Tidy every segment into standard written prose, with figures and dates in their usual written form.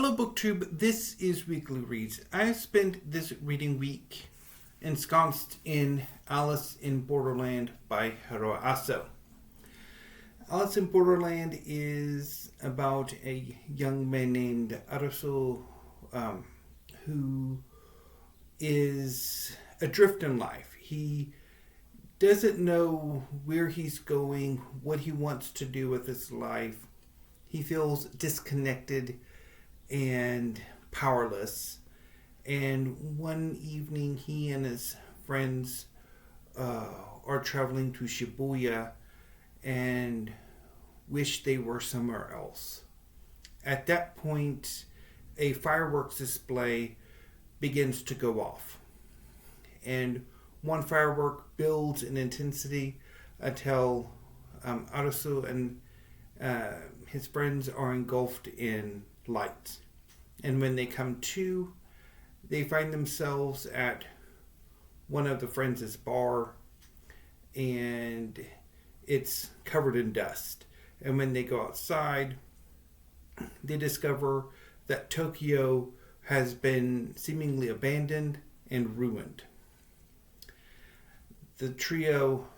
Hello BookTube, this is Weekly Reads. I have spent this reading week ensconced in Alice in Borderland by Haro. Alice in Borderland is about a young man named Haro who is adrift in life. He doesn't know where he's going, what he wants to do with his life. He feels disconnected and powerless. And one evening, he and his friends are traveling to Shibuya and wish they were somewhere else. At that point, a fireworks display begins to go off. And one firework builds in intensity until Arasu and his friends are engulfed in light. And when they come to, they find themselves at one of the friends' bar, and it's covered in dust. And when they go outside, they discover that Tokyo has been seemingly abandoned and ruined. The trio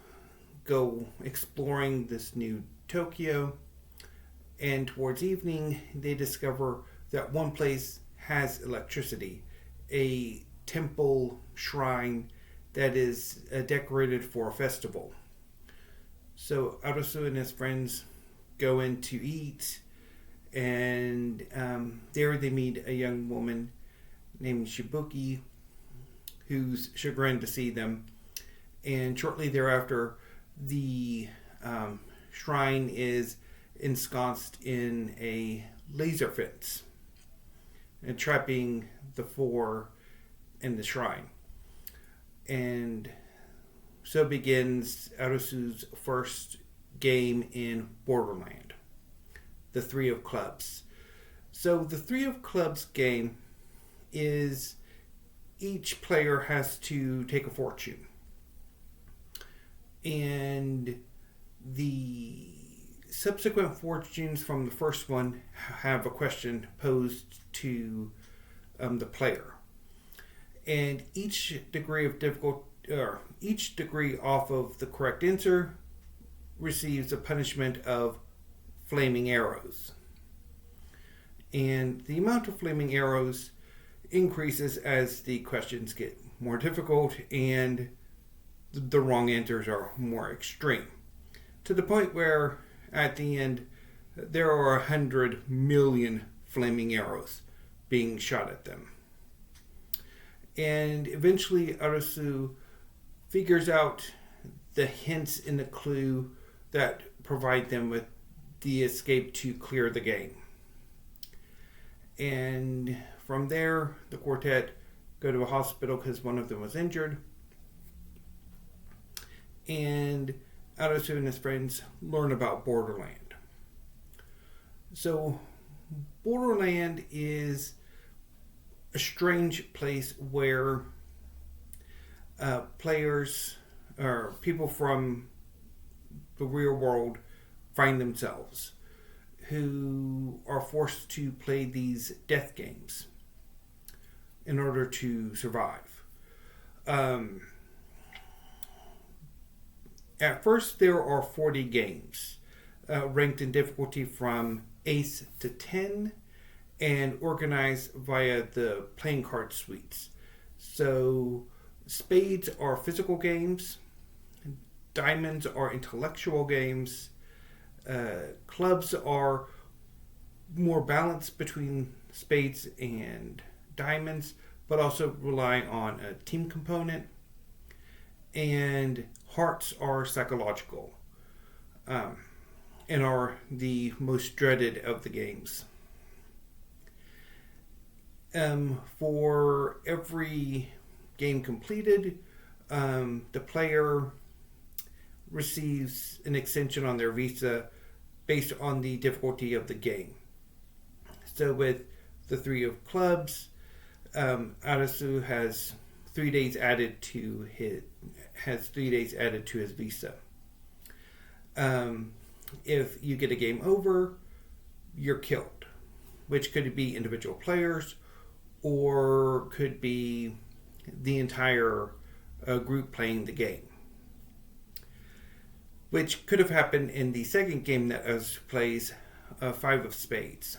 go exploring this new Tokyo, and towards evening, they discover that one place has electricity, a temple shrine that is decorated for a festival. So Arasu and his friends go in to eat, and there they meet a young woman named Shibuki, who's chagrined to see them. And shortly thereafter, the shrine is ensconced in a laser fence, and trapping the four in the shrine. And so begins Arasu's first game in Borderland, the Three of Clubs. So the Three of Clubs game is each player has to take a fortune. And the subsequent fortunes from the first one have a question posed to the player, and each degree of difficult, or each degree off of the correct answer, receives a punishment of flaming arrows. And the amount of flaming arrows increases as the questions get more difficult and the wrong answers are more extreme, to the point where at the end there are 100 million flaming arrows being shot at them. And eventually Arasu figures out the hints in the clue that provide them with the escape to clear the game. And from there, the quartet go to a hospital because one of them was injured. And Arasu and his friends learn about Borderland. So, Borderland is a strange place where players or people from the real world find themselves, who are forced to play these death games in order to survive. At first, there are 40 games, ranked in difficulty from Ace to 10, and organized via the playing card suites. So, spades are physical games, diamonds are intellectual games, clubs are more balanced between spades and diamonds, but also rely on a team component, and hearts are psychological, and are the most dreaded of the games. For every game completed, the player receives an extension on their visa based on the difficulty of the game. So with the Three of Clubs, Arasu has 3 days added to his visa. If you get a game over, you're killed. which could be individual players or could be the entire group playing the game. Which could have happened in the second game that Us plays, Five of Spades,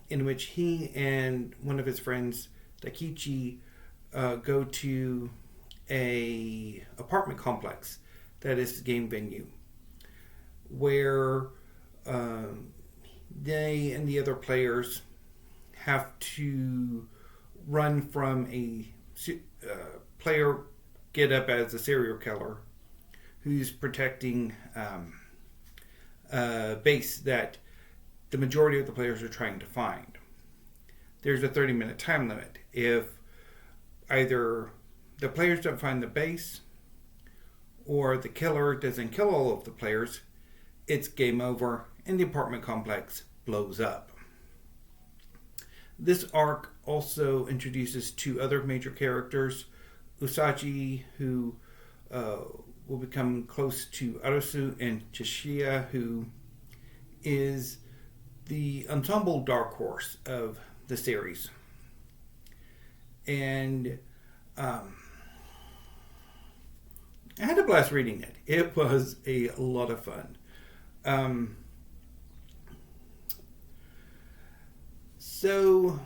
in which he and one of his friends, Takichi, go to a apartment complex that is the game venue, where they and the other players have to run from a player get up as a serial killer who's protecting a base that the majority of the players are trying to find. There's a 30-minute time limit. If either the players don't find the base or the killer doesn't kill all of the players, it's game over and the apartment complex blows up. This arc also introduces two other major characters, Usagi, who will become close to Arasu, and Chishiya, who is the ensemble dark horse of the series. And I had a blast reading it. It was a lot of fun. So,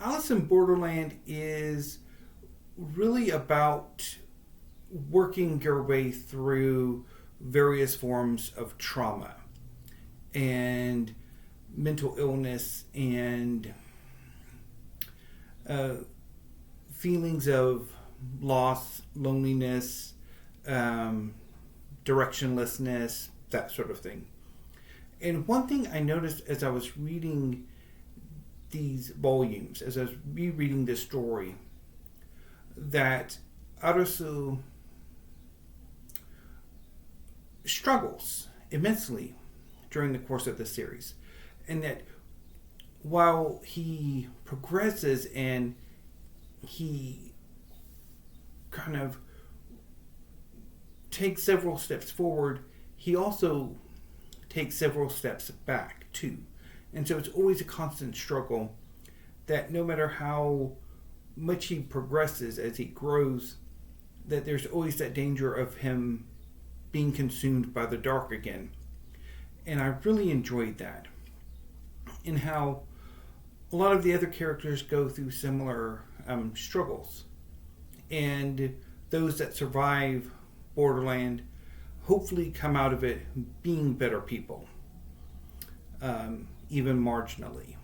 Alice in Borderland is really about working your way through various forms of trauma and mental illness and feelings of loss, loneliness, directionlessness, that sort of thing. And one thing I noticed as I was reading these volumes, as I was rereading this story, that Arasu struggles immensely during the course of the series. And that while he progresses and he kind of takes several steps forward, he also takes several steps back too. And so it's always a constant struggle that no matter how much he progresses as he grows, that there's always that danger of him being consumed by the dark again. And I really enjoyed that. And how a lot of the other characters go through similar struggles. And those that survive Borderland hopefully come out of it being better people, even marginally.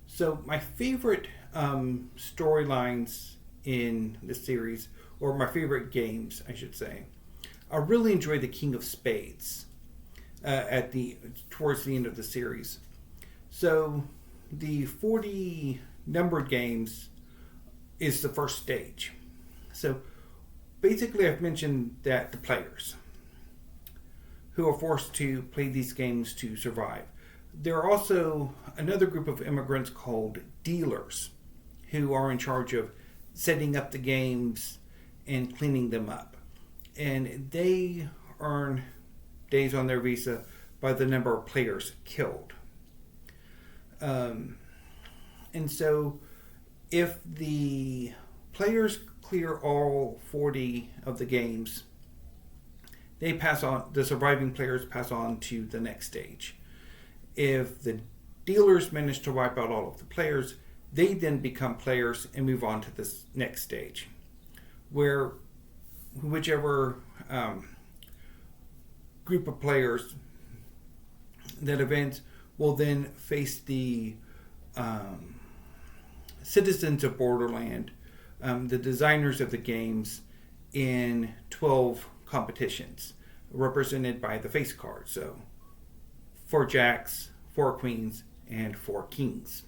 So my favorite storylines in the series, or my favorite games, I should say, I really enjoyed the King of Spades towards the end of the series. So the 40 numbered games is the first stage. So basically, I've mentioned that the players who are forced to play these games to survive. There are also another group of immigrants called dealers who are in charge of setting up the games and cleaning them up. And they earn days on their visa by the number of players killed. And so if the players clear all 40 of the games, they pass on, the surviving players pass on to the next stage. If the dealers manage to wipe out all of the players, they then become players and move on to this next stage, where whichever group of players that events will then face the citizens of Borderland, the designers of the games, in 12 competitions represented by the face cards. So 4 jacks, 4 queens, and 4 kings.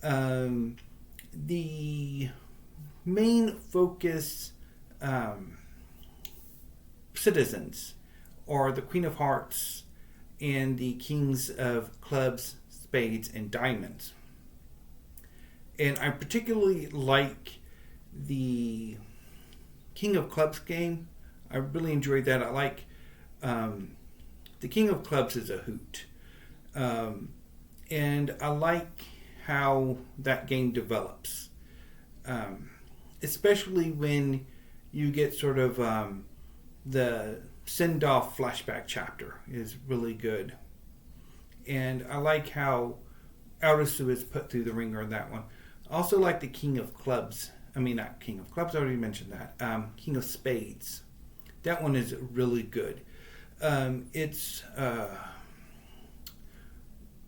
The main focus citizens are the Queen of Hearts and the Kings of Clubs, Spades, and Diamonds. And I particularly like the King of Clubs game. I really enjoyed that. I like the King of Clubs is a hoot. And I like how that game develops, especially when you get sort of the send-off flashback chapter is really good. And I like how Arisu is put through the ringer in that one. I also like the King of Clubs. I mean, not King of Clubs, I already mentioned that. King of Spades. That one is really good. It's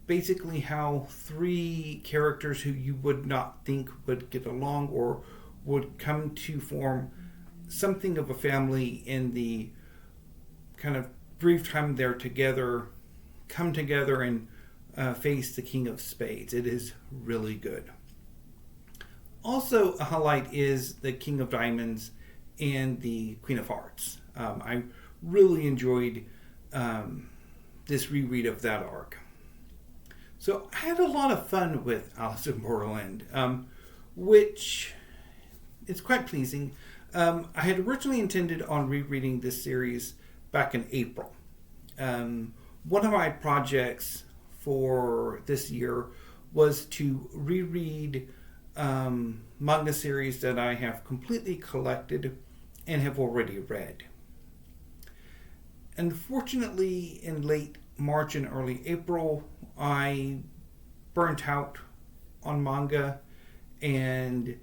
basically how three characters who you would not think would get along or would come to form something of a family in the kind of brief time they're together, come together and face the King of Spades. It is really good. Also, a highlight is the King of Diamonds and the Queen of Hearts. I really enjoyed this reread of that arc. So I had a lot of fun with Alice in Borderland, which is quite pleasing. I had originally intended on rereading this series back in April. One of my projects for this year was to reread manga series that I have completely collected and have already read. Unfortunately, in late March and early April, I burnt out on manga, and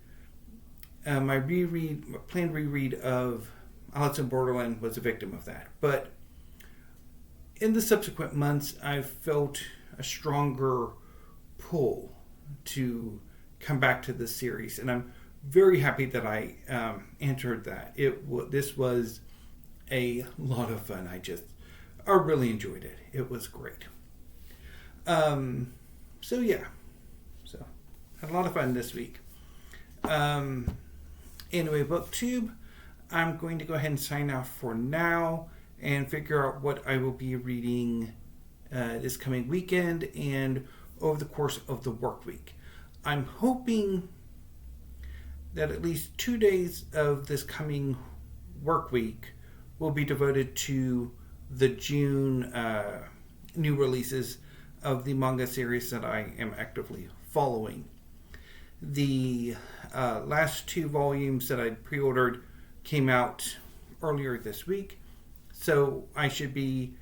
my planned reread of Alice in Borderland was a victim of that. But in the subsequent months, I've felt a stronger pull to come back to the series, and I'm very happy that I entered that. This was a lot of fun. I really enjoyed it. It was great. So had a lot of fun this week. Anyway, BookTube, I'm going to go ahead and sign off for now and figure out what I will be reading this coming weekend and over the course of the work week. I'm hoping that at least 2 days of this coming work week will be devoted to the June new releases of the manga series that I am actively following. The last 2 volumes that I pre-ordered came out earlier this week, so I should be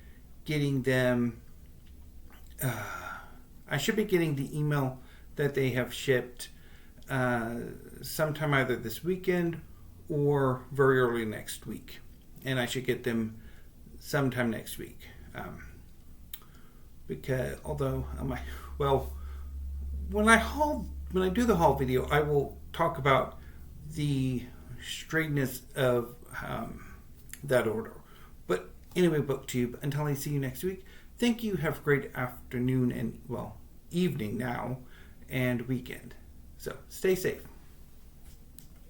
getting them. I should be getting the email that they have shipped sometime either this weekend or very early next week, and I should get them sometime next week. Because when I do the haul video, I will talk about the straightness of that order. But anyway, BookTube, until I see you next week, thank you. Have a great afternoon and evening now and weekend. So stay safe.